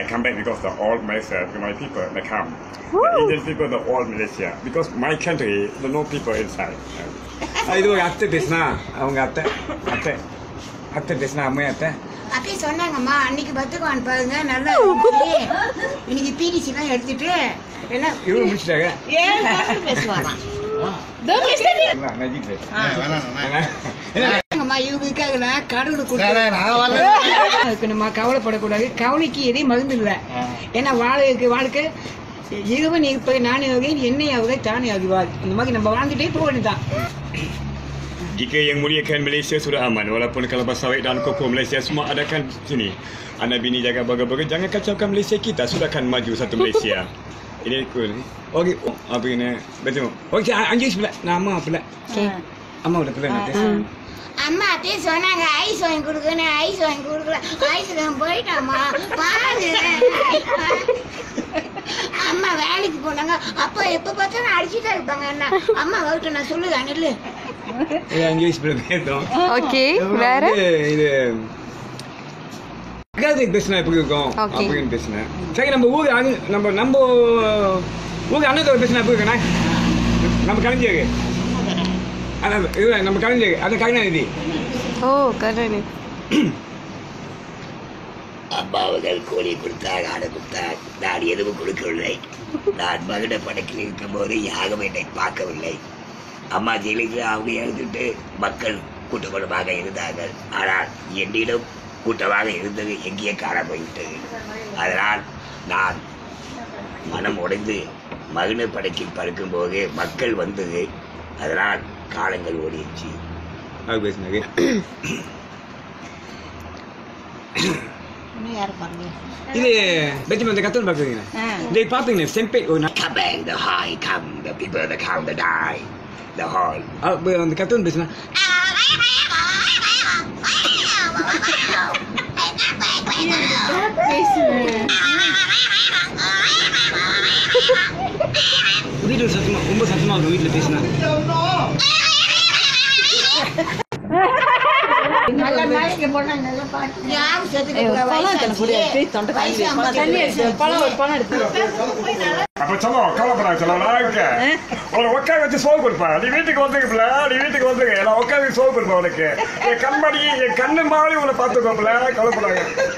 I come back because the all Malaysia, my people, they come. The Indian people, the all Malaysia. Because my country, the no people inside. இது ஒரு அத்தை பேசினா அவங்க அத்தை பேசினா அம்மையா அத்தை அக்கை சொன்னாங்கம்மா அன்னைக்கு பத்துக்குவான் பாருங்க நல்லா இருந்துச்சு. இன்னைக்கு பிடிசிலாம் எடுத்துட்டு எல்லாம் இவங்க முடிச்சிட்டாங்க பேசுவாராம். நஜீப் அம்மா இவங்களுக்காக கடவுள் கொடுத்து நம்ம கவலைப்படக்கூடாது. கவலைக்கு எதையும் மருந்து இல்லை. ஏன்னா வாழ்க்கை இறைவன் இருப்பதை நானே ஆகுவேன், என்னை ஆகுதை தானே ஆகுவார். இந்த மாதிரி நம்ம வாழ்ந்துட்டே போக வேண்டியதான். Jika yang muliakan Malaysia sudah aman, walaupun kelabah sawit dan kokoh Malaysia semua adakan sini. Anak bini jaga baga-baga, jangan kacaukan Malaysia kita, sudah akan maju satu Malaysia. Ini cool. Okey, apa ini? Betul. Okey, anjing sebelah. Nama pula. Amma udah pula nanti. அம்மா அத்தையே சொன்னாங்க ice வாங்கி கொடுக்கணும், ice வாங்கி கொடுக்கலாம். ஐஸுக்கு போயிட்டாம்மா பாருங்க. அம்மா வேலைக்கு போனாங்க. அப்பா எப்ப பார்த்தாலும் அடிச்சுட்டா இருப்பாங்க. என்ன அம்மா வகுட்டு நான் சொல்லுதான் நெல்லு. anjing sebelah betul. Okey, வேற இது அகாதி பேசினா எப்படி இருக்கும் அப்படின்னு பேசினேன். சரி, நம்ம ஊர் நம்ம ஊர் அண்ணத்தோட பேசினா எப்படி இருக்கண்ணா? நம்ம கலைஞருக்கு அதான் இது நம்ம கலைஞருக்கு அது கருணாநிதி. ஓ கருணாநிதி. அம்மாவர்கள் கோழி கொடுத்தார், ஆடை கொடுத்தார், நான் எதுவும் கொடுக்கவில்லை. நான் மகன படக்கில் இருக்கும் போது யாரும் என்னை பார்க்கவில்லை. அம்மா ஜெயிலுக்கு அவங்க எழுதிட்டு மக்கள் கூட்டமாக இருந்தார்கள். ஆனால் என்னிடம் கூட்டமாக இருந்தது எங்கேயே காண போய்விட்டது. அதனால் நான் மனம் உடைந்து மகன படக்கில் படுக்கும்போது மக்கள் வந்தது. அதனால் காலங்கள் ஓடிடுச்சு. அது பேசினாங்க. இது பெட்டி அந்த கத்தல் பார்க்குறீங்க. இதை பார்த்தீங்க செம்பே Come back, the high come, the people that come, the die, the hall. அந்த கத்தல் பேசினா வீட்டில் சத்தமா ரொம்ப சத்தமா இருக்கும். வீட்டில் பேசினா அப்ப சொல்ல கவலைப்படாது சொல்ல நாளைக்கு உங்களை உட்கார வச்சு சோறு கொடுப்பேன். நீ வீட்டுக்கு வந்துருப்பில, நீ வீட்டுக்கு வந்துருங்க. நான் உட்கார வச்சு சோறு கொடுப்பேன் உனக்கு. என் கண்மணி என் கண்ணு மாதிரி உங்களை பார்த்துக்கோப்பில, கவலைப்படாங்க.